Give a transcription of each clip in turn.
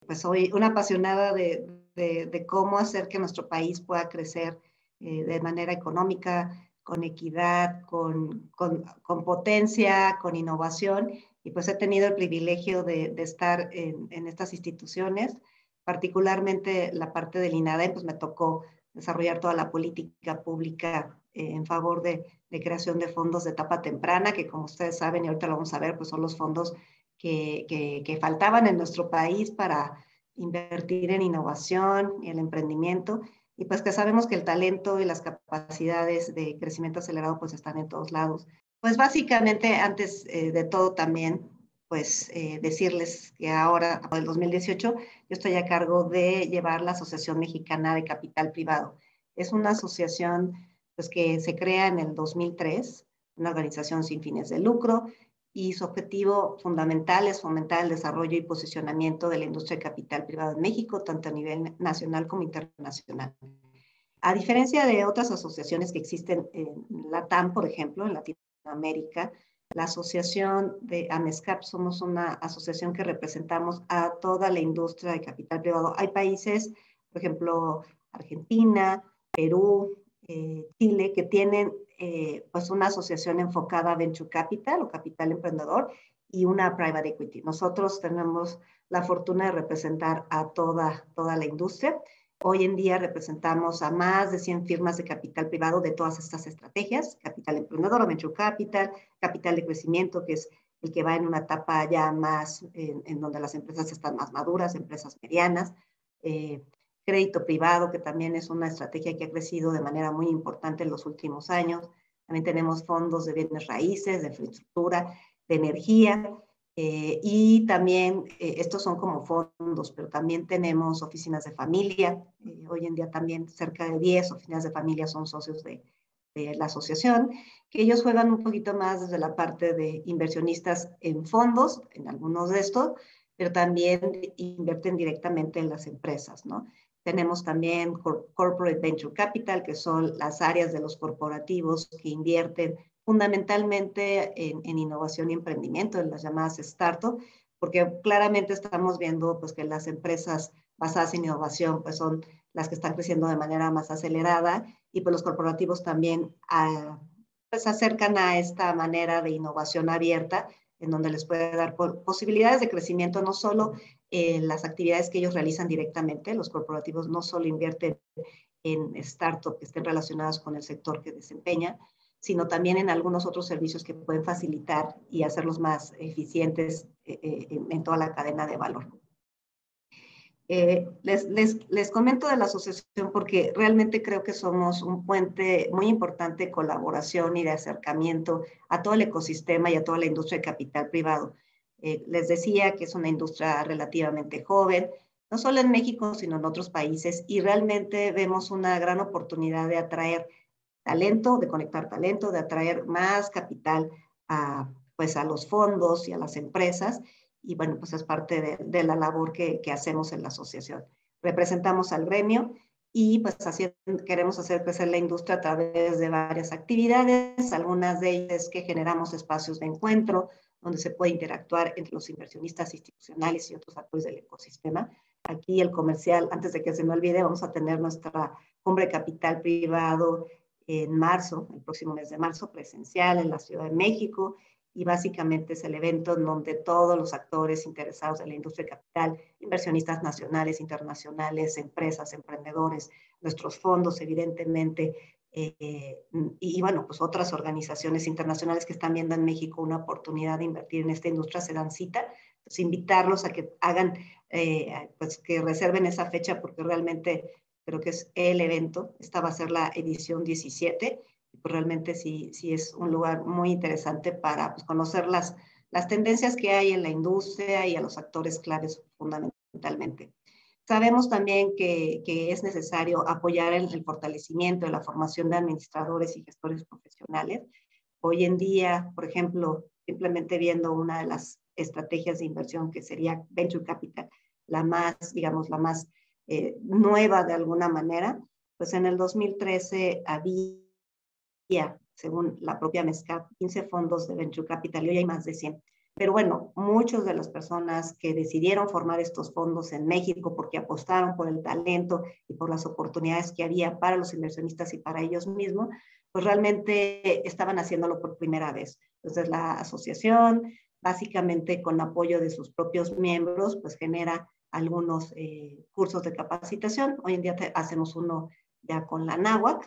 pues soy una apasionada de cómo hacer que nuestro país pueda crecer de manera económica, con equidad, con potencia, con innovación. Y pues he tenido el privilegio de estar en estas instituciones, particularmente la parte del INADEM, pues me tocó desarrollar toda la política pública en favor de creación de fondos de etapa temprana, que como ustedes saben, y ahorita lo vamos a ver, pues son los fondos que faltaban en nuestro país para invertir en innovación y el emprendimiento, y pues que sabemos que el talento y las capacidades de crecimiento acelerado pues están en todos lados. Pues básicamente, antes de todo también, pues decirles que ahora, por el 2018, yo estoy a cargo de llevar la Asociación Mexicana de Capital Privado. Es una asociación pues, que se crea en el 2003, una organización sin fines de lucro, y su objetivo fundamental es fomentar el desarrollo y posicionamiento de la industria de capital privado en México, tanto a nivel nacional como internacional. A diferencia de otras asociaciones que existen en LATAM, por ejemplo, en Latinoamérica, la asociación de AMESCAP somos una asociación que representamos a toda la industria de capital privado. Hay países, por ejemplo, Argentina, Perú, Chile, que tienen pues una asociación enfocada a Venture Capital o Capital Emprendedor y una Private Equity. Nosotros tenemos la fortuna de representar a toda la industria. Hoy en día representamos a más de 100 firmas de capital privado de todas estas estrategias, capital emprendedor, venture capital, capital de crecimiento, que es el que va en una etapa ya más en donde las empresas están más maduras, empresas medianas, crédito privado, que también es una estrategia que ha crecido de manera muy importante en los últimos años. También tenemos fondos de bienes raíces, de infraestructura, de energía, y también estos son como fondos, pero también tenemos oficinas de familia. Hoy en día también cerca de 10 oficinas de familia son socios de la asociación, que ellos juegan un poquito más desde la parte de inversionistas en fondos, en algunos de estos, pero también invierten directamente en las empresas, ¿no? Tenemos también Corporate Venture Capital, que son las áreas de los corporativos que invierten fundamentalmente en innovación y emprendimiento, en las llamadas startup, porque claramente estamos viendo pues, que las empresas basadas en innovación pues, son las que están creciendo de manera más acelerada y pues, los corporativos también pues, acercan a esta manera de innovación abierta en donde les puede dar posibilidades de crecimiento no solo en las actividades que ellos realizan directamente. Los corporativos no solo invierten en startups que estén relacionadas con el sector que desempeña, sino también en algunos otros servicios que pueden facilitar y hacerlos más eficientes en toda la cadena de valor. Les comento de la asociación porque realmente creo que somos un puente muy importante de colaboración y de acercamiento a todo el ecosistema y a toda la industria de capital privado. Les decía que es una industria relativamente joven, no solo en México, sino en otros países, y realmente vemos una gran oportunidad de atraer talento, de conectar talento, de atraer más capital pues a los fondos y a las empresas. Y bueno, pues es parte de la labor que hacemos en la asociación. Representamos al gremio y pues así queremos hacer crecer la industria a través de varias actividades. Algunas de ellas es que generamos espacios de encuentro donde se puede interactuar entre los inversionistas institucionales y otros actores del ecosistema. Aquí el comercial, antes de que se me olvide, vamos a tener nuestra cumbre capital privado en marzo, el próximo mes de marzo, presencial en la Ciudad de México, y básicamente es el evento en donde todos los actores interesados en la industria de capital, inversionistas nacionales, internacionales, empresas, emprendedores, nuestros fondos, evidentemente, y bueno, pues otras organizaciones internacionales que están viendo en México una oportunidad de invertir en esta industria se dan cita. Pues invitarlos a que hagan, pues que reserven esa fecha porque realmente creo que es el evento. Esta va a ser la edición 17. Pues realmente sí es un lugar muy interesante para pues, conocer las tendencias que hay en la industria y a los actores claves fundamentalmente. Sabemos también que es necesario apoyar el fortalecimiento de la formación de administradores y gestores profesionales. Hoy en día, por ejemplo, simplemente viendo una de las estrategias de inversión que sería Venture Capital, la más, digamos, la más nueva de alguna manera, pues en el 2013 había, según la propia MESCAP, 15 fondos de Venture Capital y hoy hay más de 100. Pero bueno, muchas de las personas que decidieron formar estos fondos en México porque apostaron por el talento y por las oportunidades que había para los inversionistas y para ellos mismos, pues realmente estaban haciéndolo por primera vez. Entonces la asociación, básicamente con apoyo de sus propios miembros, pues genera algunos cursos de capacitación. Hoy en día hacemos uno ya con la náhuatl,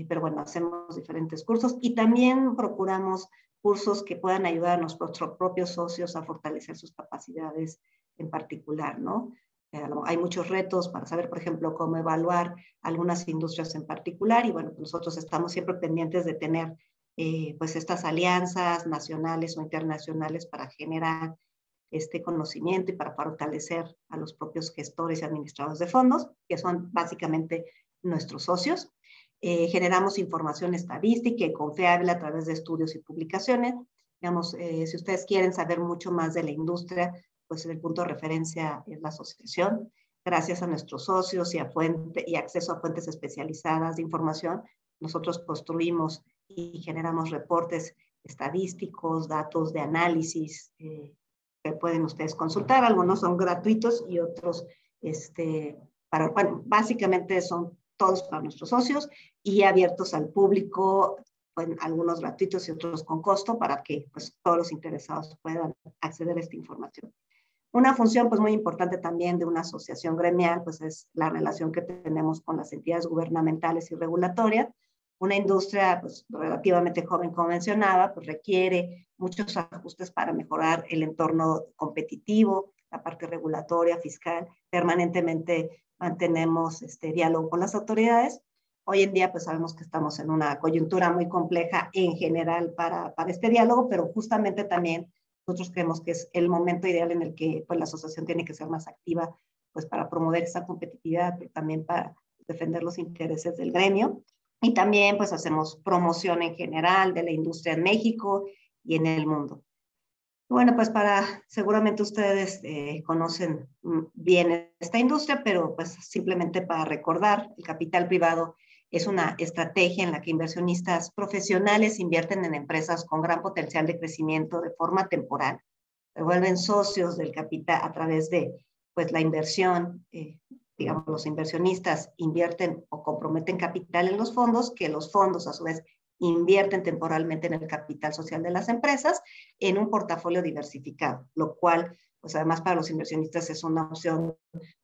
pero bueno, hacemos diferentes cursos y también procuramos cursos que puedan ayudar a nuestros propios socios a fortalecer sus capacidades en particular, ¿no? Hay muchos retos para saber, por ejemplo, cómo evaluar algunas industrias en particular y bueno, nosotros estamos siempre pendientes de tener pues estas alianzas nacionales o internacionales para generar este conocimiento y para fortalecer a los propios gestores y administradores de fondos, que son básicamente nuestros socios. Generamos información estadística y confiable a través de estudios y publicaciones. Digamos, si ustedes quieren saber mucho más de la industria, pues el punto de referencia es la asociación. Gracias a nuestros socios y acceso a fuentes especializadas de información, nosotros construimos y generamos reportes estadísticos, datos de análisis que pueden ustedes consultar. Algunos son gratuitos y otros, bueno, básicamente son todos para nuestros socios y abiertos al público, pues, algunos gratuitos y otros con costo para que pues, todos los interesados puedan acceder a esta información. Una función pues, muy importante también de una asociación gremial pues, es la relación que tenemos con las entidades gubernamentales y regulatorias. Una industria pues, relativamente joven, como mencionaba, pues, requiere muchos ajustes para mejorar el entorno competitivo, la parte regulatoria, fiscal. Permanentemente mantenemos diálogo con las autoridades. Hoy en día, pues sabemos que estamos en una coyuntura muy compleja en general para este diálogo, pero justamente también nosotros creemos que es el momento ideal en el que pues, la asociación tiene que ser más activa pues, para promover esa competitividad, pero también para defender los intereses del gremio. Y también pues hacemos promoción en general de la industria en México y en el mundo. Bueno, pues seguramente ustedes conocen bien esta industria, pero pues simplemente para recordar, el capital privado es una estrategia en la que inversionistas profesionales invierten en empresas con gran potencial de crecimiento de forma temporal, se vuelven socios del capital a través de pues, la inversión, digamos, los inversionistas invierten o comprometen capital en los fondos, que los fondos a su vez invierten temporalmente en el capital social de las empresas en un portafolio diversificado, lo cual, pues además para los inversionistas es una opción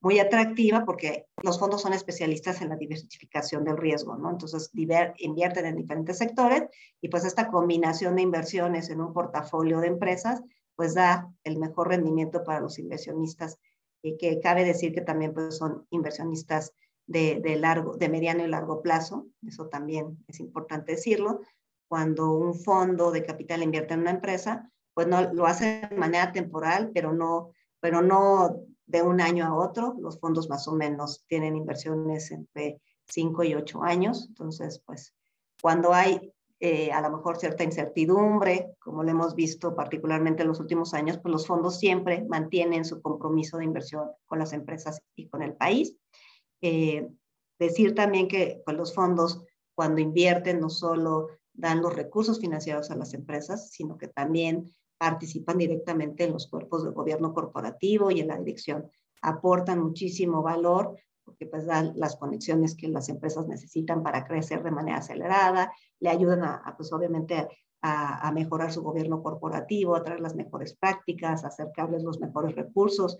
muy atractiva porque los fondos son especialistas en la diversificación del riesgo, ¿no? Entonces invierten en diferentes sectores y pues esta combinación de inversiones en un portafolio de empresas pues da el mejor rendimiento para los inversionistas, que cabe decir que también pues, son inversionistas de mediano y largo plazo, eso también es importante decirlo. Cuando un fondo de capital invierte en una empresa, pues no lo hace de manera temporal, pero no de un año a otro. Los fondos más o menos tienen inversiones entre 5 y 8 años, entonces pues cuando hay a lo mejor cierta incertidumbre, como lo hemos visto particularmente en los últimos años, pues los fondos siempre mantienen su compromiso de inversión con las empresas y con el país. Decir también que pues, los fondos cuando invierten no solo dan los recursos financieros a las empresas, sino que también participan directamente en los cuerpos de gobierno corporativo y en la dirección. Aportan muchísimo valor porque pues dan las conexiones que las empresas necesitan para crecer de manera acelerada, le ayudan pues obviamente a mejorar su gobierno corporativo, a traer las mejores prácticas, a acercarles los mejores recursos.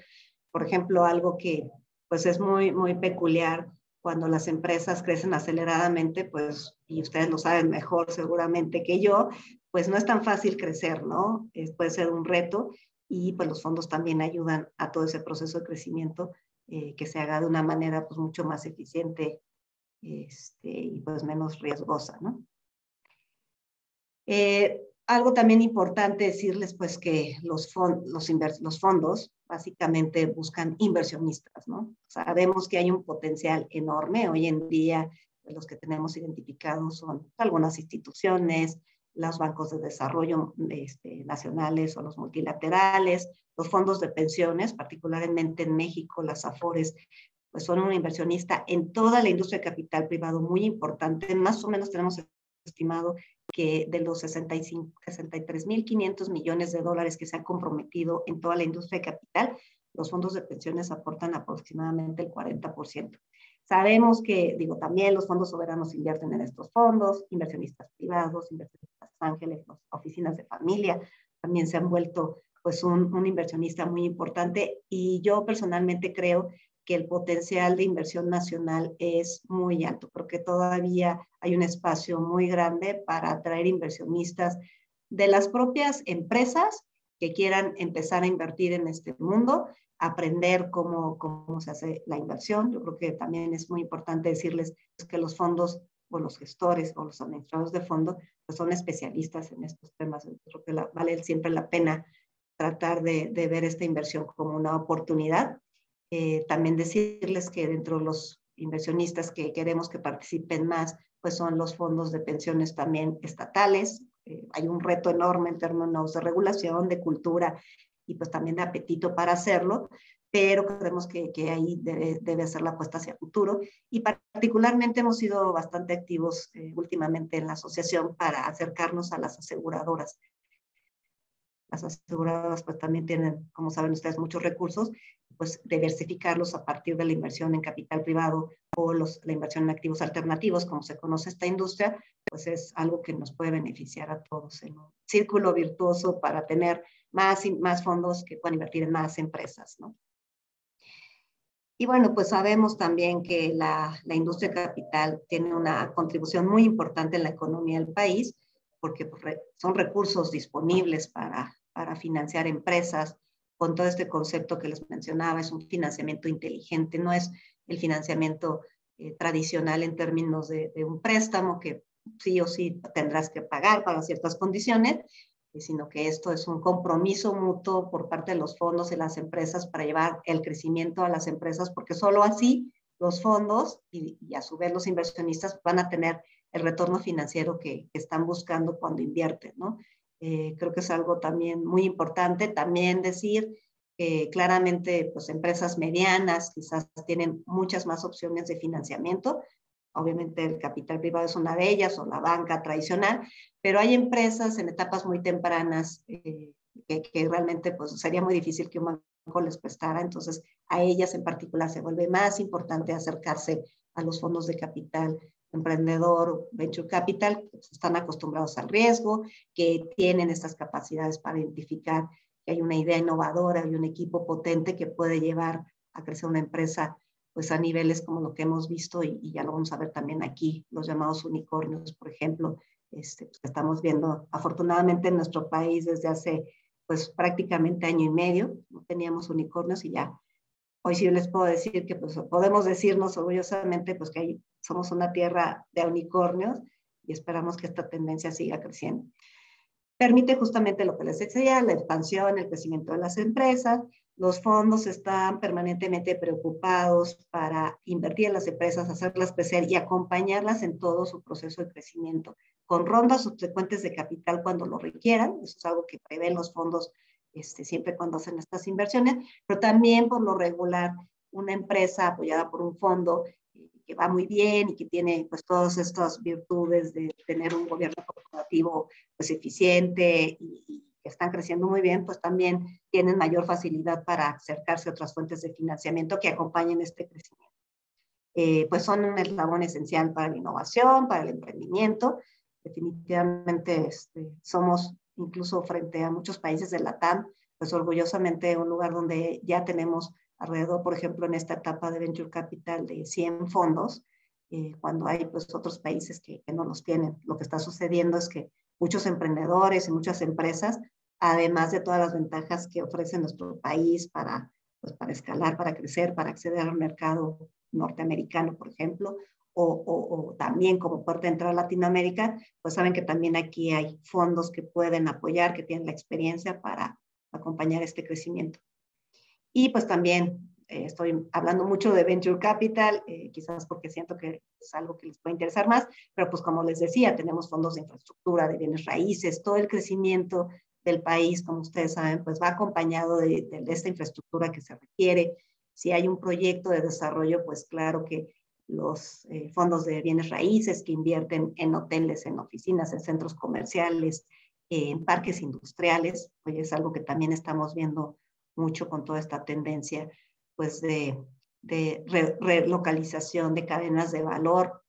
Por ejemplo, algo que pues es muy, muy peculiar cuando las empresas crecen aceleradamente, pues, y ustedes lo saben mejor seguramente que yo, pues no es tan fácil crecer, ¿no? Puede ser un reto y pues los fondos también ayudan a todo ese proceso de crecimiento que se haga de una manera pues mucho más eficiente y pues menos riesgosa, ¿no? Algo también importante decirles pues que los fondos básicamente buscan inversionistas, ¿no? Sabemos que hay un potencial enorme. Hoy en día los que tenemos identificados son algunas instituciones, los bancos de desarrollo nacionales o los multilaterales, los fondos de pensiones, particularmente en México, las AFORES, pues son un inversionista en toda la industria de capital privado muy importante. Más o menos tenemos estimado que de los 63.500 millones de dólares que se han comprometido en toda la industria de capital, los fondos de pensiones aportan aproximadamente el 40%. Sabemos que, también los fondos soberanos invierten en estos fondos, inversionistas privados, inversionistas ángeles, oficinas de familia, también se han vuelto pues un inversionista muy importante, y yo personalmente creo que el potencial de inversión nacional es muy alto. Creo que todavía hay un espacio muy grande para atraer inversionistas de las propias empresas que quieran empezar a invertir en este mundo, aprender cómo se hace la inversión. Yo creo que también es muy importante decirles que los fondos o los gestores o los administradores de fondos pues son especialistas en estos temas. Creo que vale siempre la pena tratar de ver esta inversión como una oportunidad. También decirles que dentro de los inversionistas que queremos que participen más, pues son los fondos de pensiones también estatales. Hay un reto enorme en términos de regulación, de cultura y pues también de apetito para hacerlo, pero creemos que ahí debe ser la apuesta hacia el futuro. Y particularmente hemos sido bastante activos últimamente en la asociación para acercarnos a las aseguradoras. Las aseguradoras pues también tienen, como saben ustedes, muchos recursos, pues diversificarlos a partir de la inversión en capital privado o la inversión en activos alternativos, como se conoce esta industria, pues es algo que nos puede beneficiar a todos en un círculo virtuoso para tener más y más fondos que puedan invertir en más empresas, ¿no? Y bueno, pues sabemos también que la industria de capital tiene una contribución muy importante en la economía del país, porque pues, son recursos disponibles para financiar empresas, con todo este concepto que les mencionaba. Es un financiamiento inteligente, no es el financiamiento tradicional en términos de un préstamo que sí o sí tendrás que pagar para ciertas condiciones, sino que esto es un compromiso mutuo por parte de los fondos y las empresas para llevar el crecimiento a las empresas, porque solo así los fondos y a su vez los inversionistas van a tener el retorno financiero que están buscando cuando invierten, ¿no? Creo que es algo también muy importante. También decir que claramente pues empresas medianas quizás tienen muchas más opciones de financiamiento. Obviamente el capital privado es una de ellas, o la banca tradicional, pero hay empresas en etapas muy tempranas que realmente pues sería muy difícil que un banco les prestara. Entonces a ellas en particular se vuelve más importante acercarse a los fondos de capital emprendedor, venture capital, que están acostumbrados al riesgo, que tienen estas capacidades para identificar que hay una idea innovadora y un equipo potente que puede llevar a crecer una empresa pues a niveles como lo que hemos visto, y ya lo vamos a ver también aquí, los llamados unicornios, por ejemplo, pues, que estamos viendo afortunadamente en nuestro país desde hace pues prácticamente año y medio. No teníamos unicornios y ya hoy sí les puedo decir que pues podemos decirnos orgullosamente pues que somos una tierra de unicornios, y esperamos que esta tendencia siga creciendo. Permite justamente lo que les decía, la expansión, el crecimiento de las empresas. Los fondos están permanentemente preocupados para invertir en las empresas, hacerlas crecer y acompañarlas en todo su proceso de crecimiento, con rondas subsecuentes de capital cuando lo requieran. Eso es algo que prevén los fondos siempre cuando hacen estas inversiones, pero también por lo regular una empresa apoyada por un fondo que va muy bien y que tiene pues todas estas virtudes de tener un gobierno corporativo pues eficiente y que están creciendo muy bien, pues también tienen mayor facilidad para acercarse a otras fuentes de financiamiento que acompañen este crecimiento. Pues son un eslabón esencial para la innovación, para el emprendimiento. Definitivamente somos, incluso frente a muchos países de LATAM, pues orgullosamente un lugar donde ya tenemos alrededor, por ejemplo, en esta etapa de Venture Capital de 100 fondos, cuando hay pues otros países que no los tienen. Lo que está sucediendo es que muchos emprendedores y muchas empresas, además de todas las ventajas que ofrece nuestro país para escalar, para crecer, para acceder al mercado norteamericano, por ejemplo, o también como puerta de entrada a Latinoamérica, pues saben que también aquí hay fondos que pueden apoyar, que tienen la experiencia para acompañar este crecimiento. Y pues también estoy hablando mucho de Venture Capital, quizás porque siento que es algo que les puede interesar más, pero pues como les decía, tenemos fondos de infraestructura, de bienes raíces. Todo el crecimiento del país, como ustedes saben, pues va acompañado de esta infraestructura que se requiere. Si hay un proyecto de desarrollo, pues claro que los fondos de bienes raíces que invierten en hoteles, en oficinas, en centros comerciales, en parques industriales. Oye, es algo que también estamos viendo mucho con toda esta tendencia, pues de relocalización de cadenas de valor.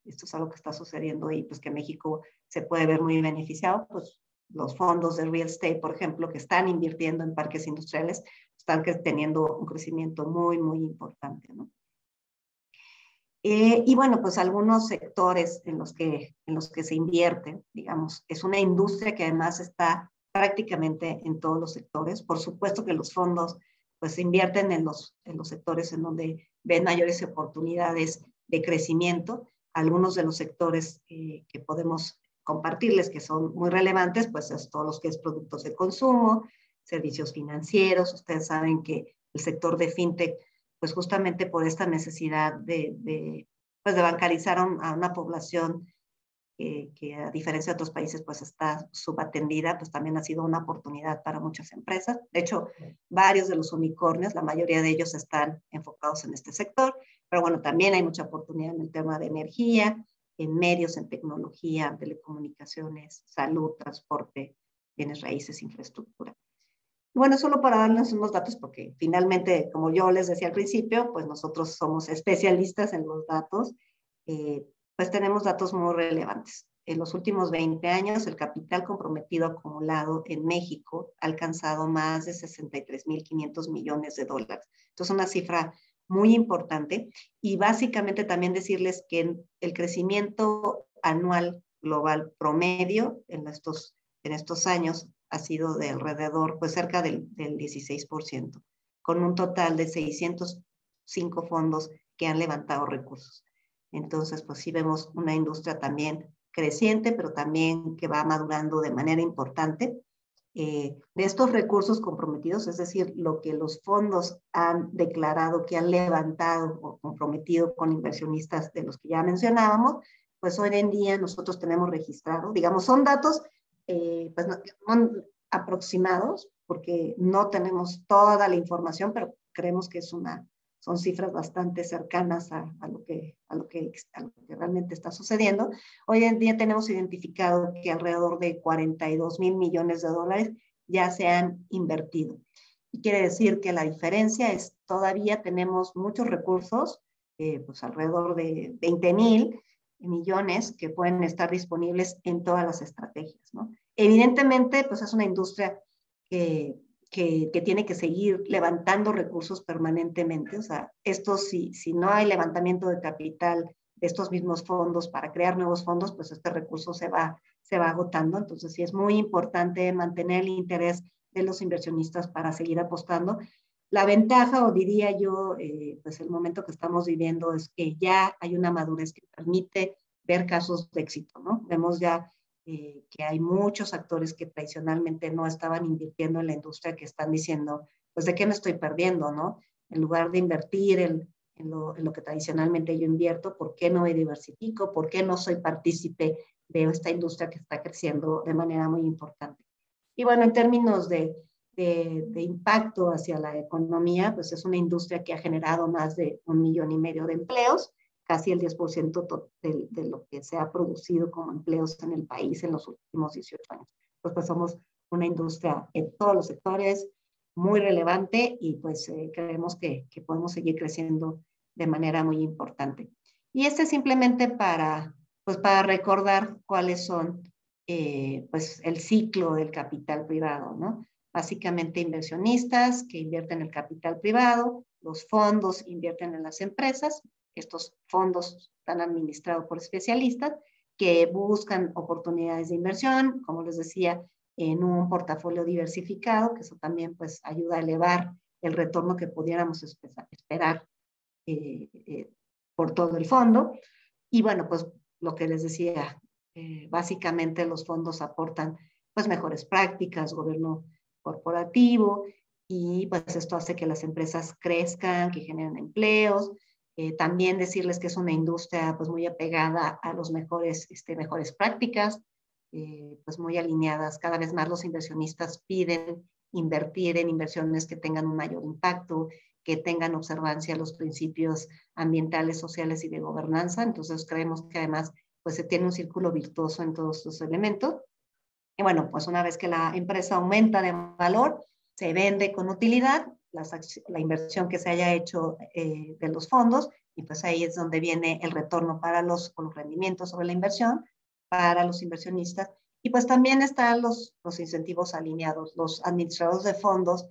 Esto es algo que está sucediendo y pues que México se puede ver muy beneficiado, pues los fondos de real estate, por ejemplo, que están invirtiendo en parques industriales, están teniendo un crecimiento muy, muy importante, ¿no? Y bueno, pues algunos sectores en los que se invierte, digamos, es una industria que además está prácticamente en todos los sectores. Por supuesto que los fondos pues invierten en los sectores en donde ven mayores oportunidades de crecimiento. Algunos de los sectores que podemos compartirles que son muy relevantes, pues es todos los que es productos de consumo, servicios financieros. Ustedes saben que el sector de fintech, pues justamente por esta necesidad pues de bancarizar a una población que a diferencia de otros países pues está subatendida, pues también ha sido una oportunidad para muchas empresas. De hecho, varios de los unicornios, la mayoría de ellos están enfocados en este sector, pero bueno, también hay mucha oportunidad en el tema de energía, en medios, en tecnología, telecomunicaciones, salud, transporte, bienes raíces, infraestructura. Bueno, solo para darles unos datos, porque finalmente, como yo les decía al principio, pues nosotros somos especialistas en los datos, pues tenemos datos muy relevantes. En los últimos 20 años, el capital comprometido acumulado en México ha alcanzado más de 63.500 millones de dólares. Entonces, una cifra muy importante. Y básicamente también decirles que el crecimiento anual global promedio en estos años ha sido de alrededor, pues cerca del 16%, con un total de 605 fondos que han levantado recursos. Entonces, pues sí vemos una industria también creciente, pero también que va madurando de manera importante. De estos recursos comprometidos, es decir, lo que los fondos han declarado que han levantado o comprometido con inversionistas de los que ya mencionábamos, pues hoy en día nosotros tenemos registrado, digamos, son datos pues no aproximados, porque no tenemos toda la información, pero creemos que son cifras bastante cercanas a lo que realmente está sucediendo. Hoy en día tenemos identificado que alrededor de 42,000 millones de dólares ya se han invertido. Y quiere decir que la diferencia es todavía tenemos muchos recursos, pues alrededor de 20,000 millones que pueden estar disponibles en todas las estrategias, ¿no? Evidentemente, pues es una industria que tiene que seguir levantando recursos permanentemente. O sea, si no hay levantamiento de capital de estos mismos fondos para crear nuevos fondos, pues este recurso se va agotando. Entonces, sí es muy importante mantener el interés de los inversionistas para seguir apostando. La ventaja, o diría yo, pues el momento que estamos viviendo es que ya hay una madurez que permite ver casos de éxito, ¿no? Vemos ya que hay muchos actores que tradicionalmente no estaban invirtiendo en la industria, que están diciendo, pues, ¿de qué me estoy perdiendo, no? En lugar de invertir en lo que tradicionalmente yo invierto, ¿por qué no me diversifico? ¿Por qué no soy partícipe de esta industria que está creciendo de manera muy importante? Y bueno, en términos de impacto hacia la economía, pues es una industria que ha generado más de 1,5 millones de empleos, casi el 10% de lo que se ha producido como empleos en el país en los últimos 18 años. Pues somos una industria en todos los sectores muy relevante y pues creemos que podemos seguir creciendo de manera muy importante. Y este es simplemente para recordar cuáles son pues el ciclo del capital privado, ¿no? Básicamente inversionistas que invierten en el capital privado, los fondos invierten en las empresas, estos fondos están administrados por especialistas que buscan oportunidades de inversión, como les decía, en un portafolio diversificado, que eso también pues ayuda a elevar el retorno que pudiéramos esperar por todo el fondo. Y bueno, pues lo que les decía, básicamente los fondos aportan pues mejores prácticas, gobierno corporativo, y pues esto hace que las empresas crezcan, que generen empleos. También decirles que es una industria pues muy apegada a los mejores prácticas, pues muy alineadas. Cada vez más los inversionistas piden invertir en inversiones que tengan un mayor impacto, que tengan observancia a los principios ambientales, sociales y de gobernanza. Entonces creemos que además pues se tiene un círculo virtuoso en todos estos elementos. Y bueno, pues una vez que la empresa aumenta de valor, se vende con utilidad la inversión que se haya hecho de los fondos, y pues ahí es donde viene el retorno para los rendimientos sobre la inversión para los inversionistas. Y pues también están los incentivos alineados. Los administradores de fondos,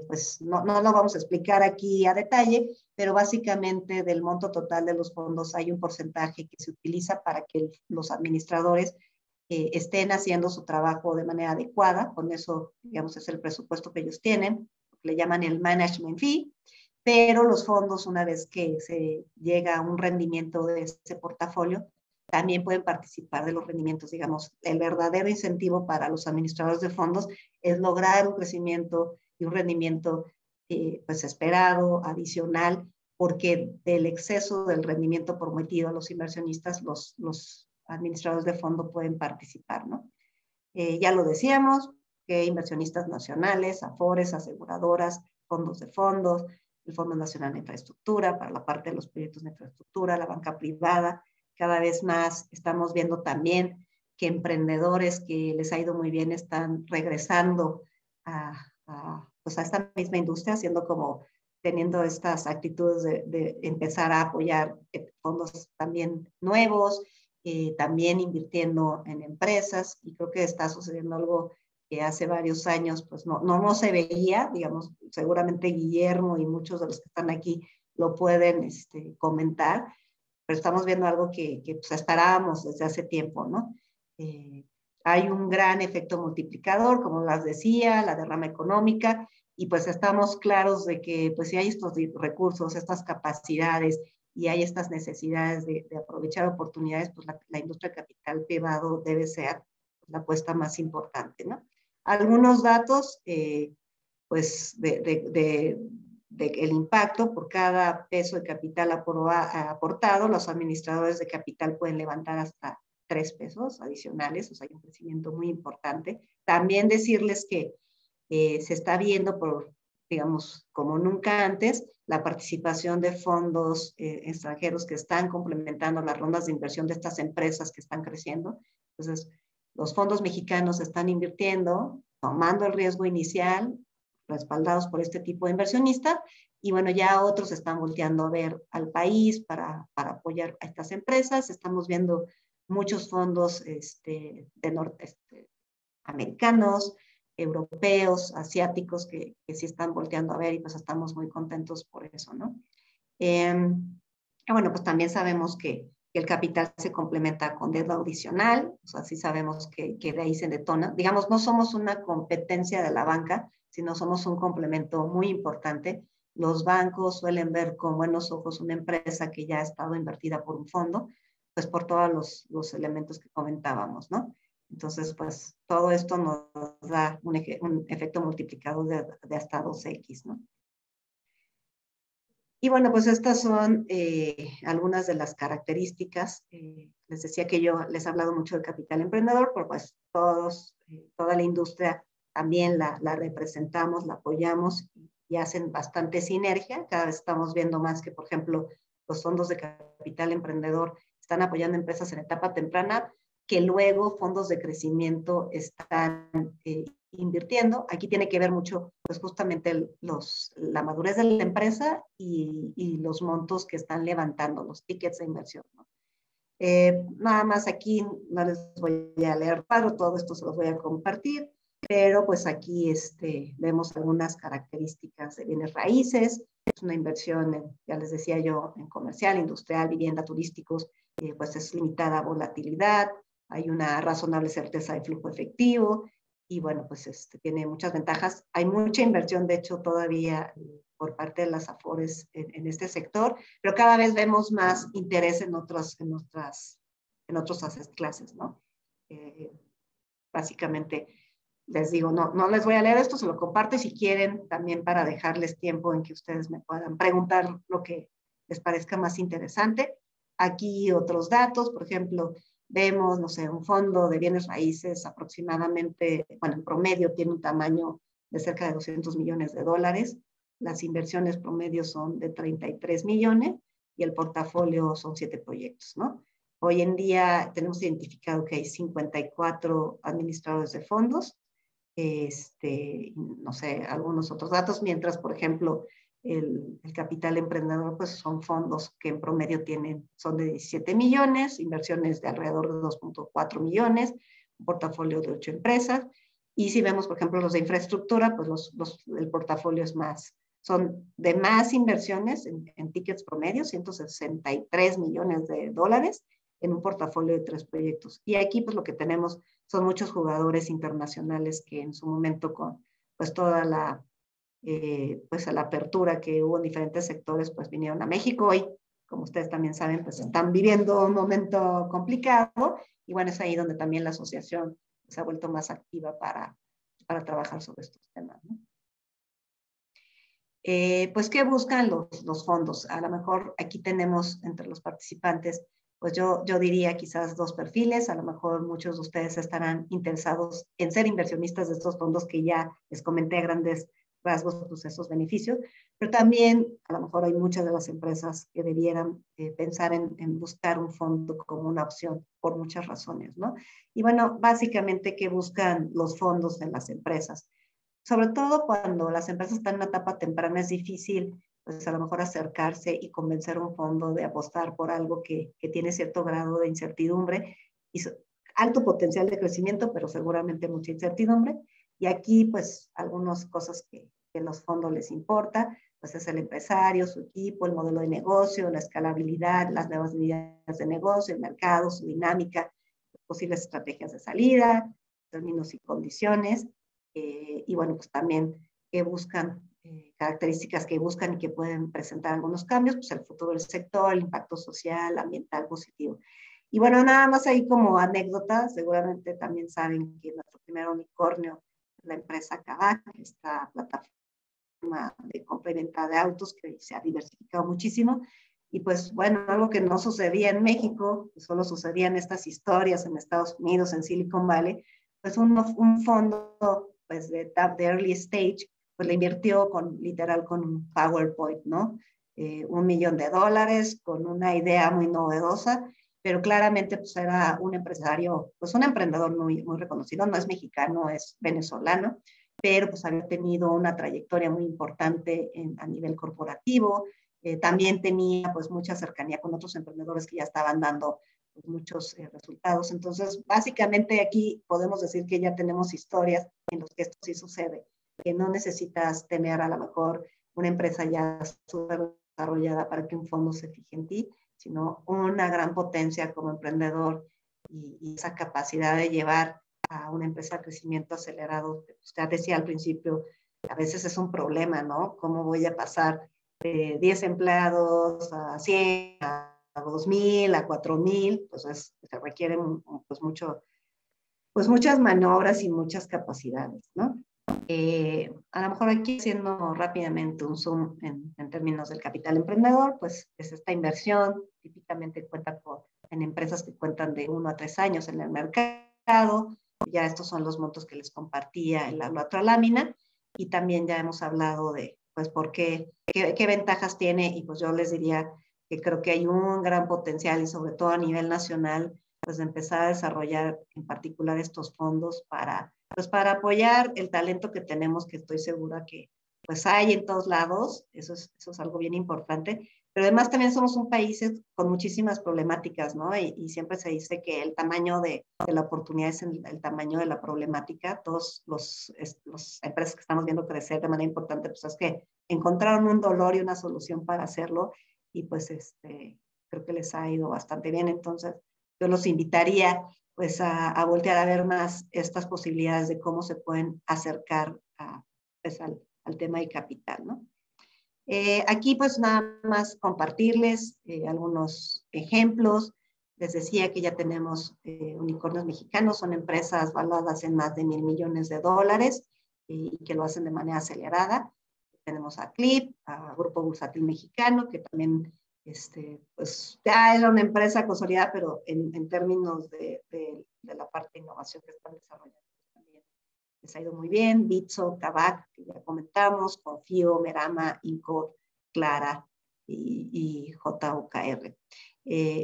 pues no lo vamos a explicar aquí a detalle, pero básicamente del monto total de los fondos hay un porcentaje que se utiliza para que los administradores estén haciendo su trabajo de manera adecuada. Con eso, digamos, es el presupuesto que ellos tienen, le llaman el management fee, pero los fondos, una vez que se llega a un rendimiento de ese portafolio, también pueden participar de los rendimientos. Digamos, el verdadero incentivo para los administradores de fondos es lograr un crecimiento y un rendimiento pues esperado, adicional, porque del exceso del rendimiento prometido a los inversionistas, los administradores de fondo pueden participar, ¿no? Ya lo decíamos, que inversionistas nacionales, afores, aseguradoras, fondos de fondos, el Fondo Nacional de Infraestructura, para la parte de los proyectos de infraestructura, la banca privada. Cada vez más estamos viendo también que emprendedores que les ha ido muy bien están regresando pues a esta misma industria, haciendo como teniendo estas actitudes de empezar a apoyar fondos también nuevos, también invirtiendo en empresas, y creo que está sucediendo algo que hace varios años pues no se veía. Digamos, seguramente Guillermo y muchos de los que están aquí lo pueden comentar, pero estamos viendo algo que pues esperábamos desde hace tiempo, ¿no? Hay un gran efecto multiplicador, como las decía, la derrama económica, y pues estamos claros de que pues si hay estos recursos, estas capacidades y hay estas necesidades de aprovechar oportunidades, pues la industria de capital privado debe ser la apuesta más importante, ¿no? Algunos datos, pues el impacto por cada peso de capital aportado, los administradores de capital pueden levantar hasta 3 pesos adicionales, o sea, hay un crecimiento muy importante. También decirles que se está viendo digamos, como nunca antes, la participación de fondos extranjeros que están complementando las rondas de inversión de estas empresas que están creciendo. Entonces, los fondos mexicanos están invirtiendo, tomando el riesgo inicial, respaldados por este tipo de inversionista, y bueno, ya otros están volteando a ver al país para apoyar a estas empresas. Estamos viendo muchos fondos americanos, europeos, asiáticos, que sí están volteando a ver, y pues estamos muy contentos por eso, ¿no? Bueno, pues también sabemos que el capital se complementa con deuda adicional, o sea, sí sabemos que de ahí se detona. Digamos, no somos una competencia de la banca, sino somos un complemento muy importante. Los bancos suelen ver con buenos ojos una empresa que ya ha estado invertida por un fondo, pues por todos los elementos que comentábamos, ¿no? Entonces, pues todo esto nos da un efecto multiplicador de hasta 2x, ¿no? Y bueno, pues estas son algunas de las características. Les decía que yo les he hablado mucho del capital emprendedor, pero pues toda la industria también la representamos, la apoyamos, y hacen bastante sinergia. Cada vez estamos viendo más que, por ejemplo, los fondos de capital emprendedor están apoyando empresas en etapa temprana, que luego fondos de crecimiento están invirtiendo. Aquí tiene que ver mucho, pues justamente la madurez de la empresa y los montos que están levantando, los tickets de inversión, ¿no? Nada más aquí no les voy a leer paro, todo esto se los voy a compartir, pero pues aquí vemos algunas características de bienes raíces. Es una inversión, ya les decía yo, en comercial, industrial, vivienda, turísticos, pues es limitada volatilidad, hay una razonable certeza de flujo efectivo, y bueno, pues tiene muchas ventajas. Hay mucha inversión, de hecho, todavía por parte de las AFORES en este sector, pero cada vez vemos más interés en otros asset classes, ¿no? Básicamente, les digo, no les voy a leer esto, se lo comparto, y si quieren, también para dejarles tiempo en que ustedes me puedan preguntar lo que les parezca más interesante. Aquí otros datos, por ejemplo, vemos, no sé, un fondo de bienes raíces aproximadamente, bueno, en promedio tiene un tamaño de cerca de 200 millones de dólares. Las inversiones promedio son de 33 millones y el portafolio son 7 proyectos, ¿no? Hoy en día tenemos identificado que hay 54 administradores de fondos, no sé, algunos otros datos, mientras, por ejemplo, el capital emprendedor, pues son fondos que en promedio son de 17 millones, inversiones de alrededor de 2.4 millones, un portafolio de 8 empresas. Y si vemos, por ejemplo, los de infraestructura, pues el portafolio son de más inversiones en tickets promedio, 163 millones de dólares en un portafolio de 3 proyectos. Y aquí, pues lo que tenemos son muchos jugadores internacionales que en su momento con pues toda la pues a la apertura que hubo en diferentes sectores, pues vinieron a México. Hoy, como ustedes también saben, pues están viviendo un momento complicado y bueno, es ahí donde también la asociación se ha vuelto más activa para trabajar sobre estos temas, ¿no? Pues, ¿qué buscan los fondos? A lo mejor aquí tenemos entre los participantes, pues yo diría quizás 2 perfiles. A lo mejor muchos de ustedes estarán interesados en ser inversionistas de estos fondos que ya les comenté a grandes rasgos pues, esos beneficios, pero también a lo mejor hay muchas de las empresas que debieran pensar en buscar un fondo como una opción por muchas razones, ¿no? Y bueno, básicamente, ¿qué buscan los fondos en las empresas? Sobre todo cuando las empresas están en una etapa temprana, es difícil, pues a lo mejor acercarse y convencer a un fondo de apostar por algo que tiene cierto grado de incertidumbre y alto potencial de crecimiento, pero seguramente mucha incertidumbre. Y aquí, pues, algunas cosas que a los fondos les importa, pues es el empresario, su equipo, el modelo de negocio, la escalabilidad, las nuevas medidas de negocio, el mercado, su dinámica, posibles estrategias de salida, términos y condiciones. Y bueno, pues también que buscan, características que buscan y que pueden presentar algunos cambios, pues el futuro del sector, el impacto social, ambiental positivo. Y bueno, nada más ahí como anécdota, seguramente también saben que nuestro primer unicornio es la empresa Kavak, esta plataforma de compra y venta de autos que se ha diversificado muchísimo. Y pues bueno, algo que no sucedía en México, que solo sucedían estas historias en Estados Unidos, en Silicon Valley, pues un fondo pues de early stage, pues le invirtió literal con un PowerPoint, ¿no? $1 millón, con una idea muy novedosa, pero claramente pues era un empresario, pues un emprendedor muy, muy reconocido, no es mexicano, es venezolano, pero pues había tenido una trayectoria muy importante a nivel corporativo, también tenía pues mucha cercanía con otros emprendedores que ya estaban dando pues, muchos resultados. Entonces, básicamente aquí podemos decir que ya tenemos historias en las que esto sí sucede, que no necesitas tener a lo mejor una empresa ya súper desarrollada para que un fondo se fije en ti, sino una gran potencia como emprendedor y esa capacidad de llevar a una empresa a crecimiento acelerado. Usted decía al principio, a veces es un problema, ¿no? ¿Cómo voy a pasar de 10 empleados a 100, a 2,000, a 4,000? Pues se requieren pues pues muchas maniobras y muchas capacidades, ¿no? A lo mejor aquí haciendo rápidamente un zoom en términos del capital emprendedor, pues es esta inversión, típicamente cuenta en empresas que cuentan de 1 a 3 años en el mercado. Ya estos son los montos que les compartía en la otra lámina, y también ya hemos hablado de pues qué ventajas tiene, y pues yo les diría que creo que hay un gran potencial y sobre todo a nivel nacional pues de empezar a desarrollar en particular estos fondos pues para apoyar el talento que tenemos, que estoy segura que pues hay en todos lados. Eso es algo bien importante, pero además también somos un país con muchísimas problemáticas, ¿no? Y siempre se dice que el tamaño de la oportunidad es el tamaño de la problemática. Todos los empresas que estamos viendo crecer de manera importante, pues es que encontraron un dolor y una solución para hacerlo, y pues creo que les ha ido bastante bien. Entonces, yo los invitaría pues a voltear a ver más estas posibilidades de cómo se pueden acercar pues, al tema de capital, ¿no? Aquí pues nada más compartirles algunos ejemplos. Les decía que ya tenemos unicornios mexicanos, son empresas valuadas en más de $1,000 millones y que lo hacen de manera acelerada. Tenemos a Clip, a Grupo Bursátil Mexicano, que también pues ya era una empresa consolidada, pero en términos de la parte de innovación que están desarrollando también les ha ido muy bien. Bitso, Kavak, que ya comentamos, Confío, Merama, Incor, Clara y JOKR.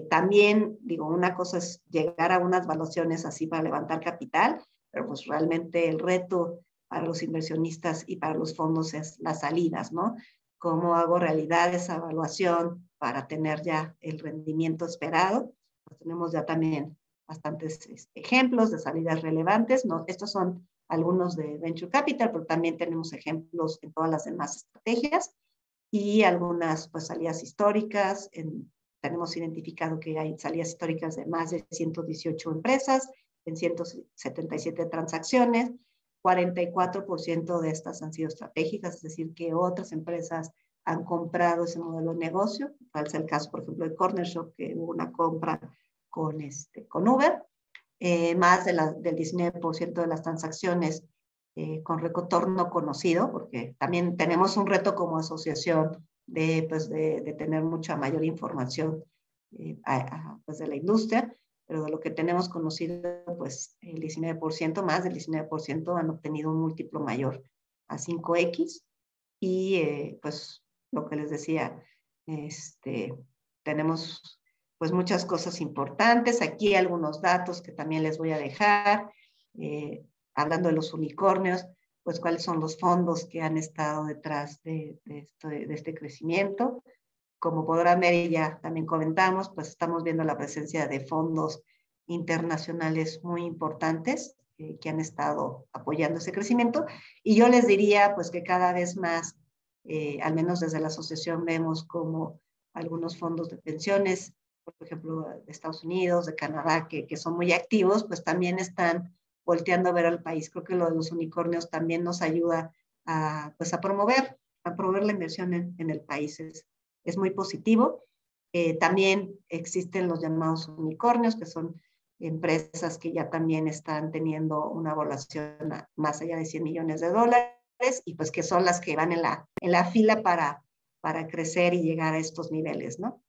También, digo, una cosa es llegar a unas valuaciones así para levantar capital, pero pues realmente el reto para los inversionistas y para los fondos es las salidas, ¿no? ¿Cómo hago realidad esa evaluación para tener ya el rendimiento esperado? Pues tenemos ya también bastantes ejemplos de salidas relevantes, ¿no? Estos son algunos de Venture Capital, pero también tenemos ejemplos en todas las demás estrategias y algunas pues salidas históricas. Tenemos identificado que hay salidas históricas de más de 118 empresas en 177 transacciones. 44% de estas han sido estratégicas, es decir, que otras empresas han comprado ese modelo de negocio. Tal es el caso, por ejemplo, de Cornershop, que hubo una compra con Uber. Más del 19% de las transacciones con retorno conocido, porque también tenemos un reto como asociación de tener mucha mayor información pues de la industria, pero de lo que tenemos conocido, pues el 19%, más del 19% han obtenido un múltiplo mayor a 5X y pues lo que les decía, tenemos pues muchas cosas importantes. Aquí algunos datos que también les voy a dejar. Hablando de los unicornios, pues cuáles son los fondos que han estado detrás de este crecimiento. Como podrán ver y ya también comentamos, pues estamos viendo la presencia de fondos internacionales muy importantes que han estado apoyando ese crecimiento. Y yo les diría pues que cada vez más, al menos desde la asociación, vemos como algunos fondos de pensiones, por ejemplo, de Estados Unidos, de Canadá, que son muy activos, pues también están volteando a ver al país. Creo que lo de los unicornios también nos ayuda pues a promover la inversión en el país. Es muy positivo. También existen los llamados unicornios, que son empresas que ya también están teniendo una evaluación más allá de $100 millones y pues que son las que van en la fila para crecer y llegar a estos niveles, ¿no?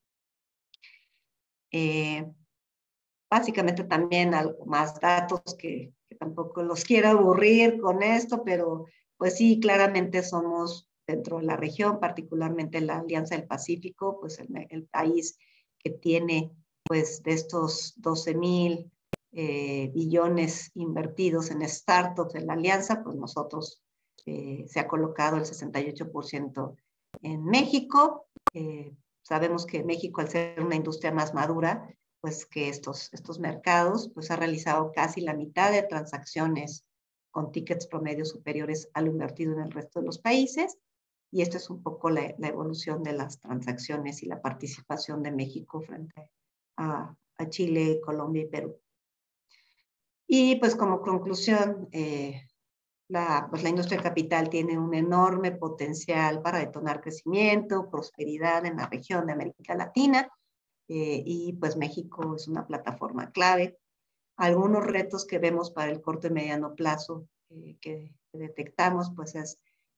Básicamente también más datos que tampoco los quiero aburrir con esto, pero pues sí, claramente somos dentro de la región, particularmente la Alianza del Pacífico, pues el país que tiene pues de estos 12,000 billones invertidos en startups en la Alianza, pues nosotros se ha colocado el 68% en México. Sabemos que México, al ser una industria más madura, pues que estos mercados pues ha realizado casi la mitad de transacciones con tickets promedios superiores a lo invertido en el resto de los países. Y esto es un poco la evolución de las transacciones y la participación de México frente a Chile, Colombia y Perú. Y pues como conclusión, pues la industria capital tiene un enorme potencial para detonar crecimiento, prosperidad en la región de América Latina. Y pues México es una plataforma clave. Algunos retos que vemos para el corto y mediano plazo que detectamos, pues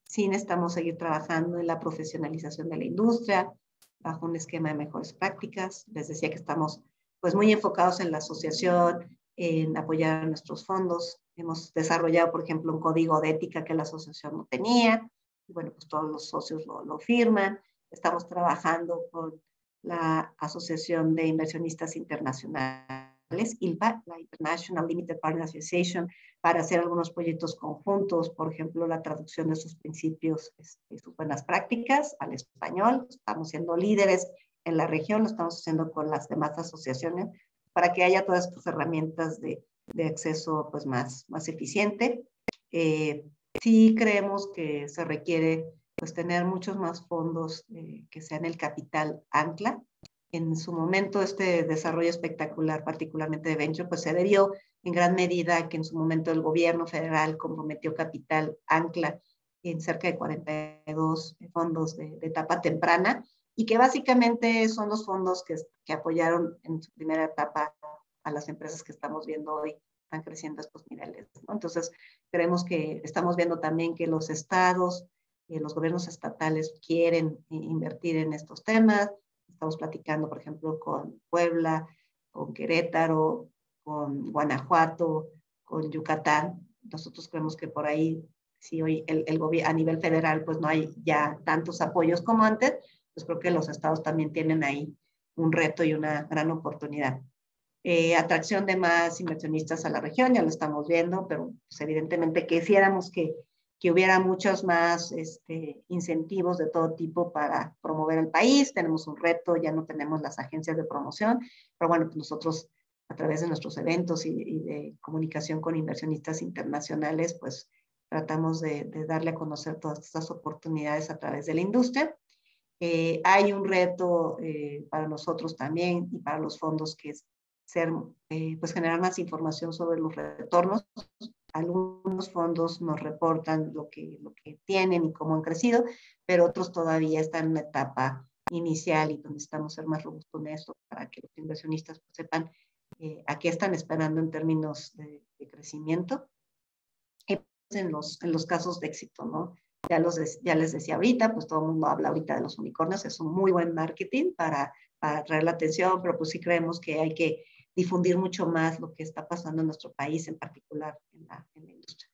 sí necesitamos seguir trabajando en la profesionalización de la industria, bajo un esquema de mejores prácticas. Les decía que estamos pues muy enfocados en la asociación, en apoyar a nuestros fondos. Hemos desarrollado, por ejemplo, un código de ética que la asociación no tenía. Y bueno, pues todos los socios lo firman. Estamos trabajando con la Asociación de Inversionistas Internacionales, ILPA, la International Limited Partner Association, para hacer algunos proyectos conjuntos, por ejemplo, la traducción de sus principios y sus buenas prácticas al español. Estamos siendo líderes en la región, lo estamos haciendo con las demás asociaciones para que haya todas estas herramientas de acceso pues, más eficiente. Sí creemos que se requiere pues tener muchos más fondos que sean el capital ancla. En su momento este desarrollo espectacular, particularmente de Venture, pues se debió en gran medida que en su momento el gobierno federal comprometió capital ancla en cerca de 42 fondos de etapa temprana y que básicamente son los fondos que apoyaron en su primera etapa a las empresas que estamos viendo hoy están creciendo a estos niveles, ¿no? Entonces, creemos que estamos viendo también que los estados, los gobiernos estatales quieren invertir en estos temas. Estamos platicando, por ejemplo, con Puebla, con Querétaro, con Guanajuato, con Yucatán, nosotros creemos que por ahí, si hoy el gobierno a nivel federal pues no hay ya tantos apoyos como antes, pues creo que los estados también tienen ahí un reto y una gran oportunidad. Atracción de más inversionistas a la región, ya lo estamos viendo, pero pues, evidentemente quisiéramos que hubiera muchos más incentivos de todo tipo para promover el país. Tenemos un reto, ya no tenemos las agencias de promoción, pero bueno, pues nosotros a través de nuestros eventos y de comunicación con inversionistas internacionales, pues tratamos de darle a conocer todas estas oportunidades a través de la industria. Hay un reto para nosotros también y para los fondos que es pues generar más información sobre los retornos. Algunos fondos nos reportan lo que tienen y cómo han crecido, pero otros todavía están en una etapa inicial y donde necesitamos ser más robustos en esto para que los inversionistas pues, sepan a qué están esperando en términos de crecimiento. Y pues, en los casos de éxito, ¿no? Ya les decía ahorita, pues todo el mundo habla ahorita de los unicornios, es un muy buen marketing para atraer la atención, pero pues sí creemos que hay que difundir mucho más lo que está pasando en nuestro país, en particular en la industria.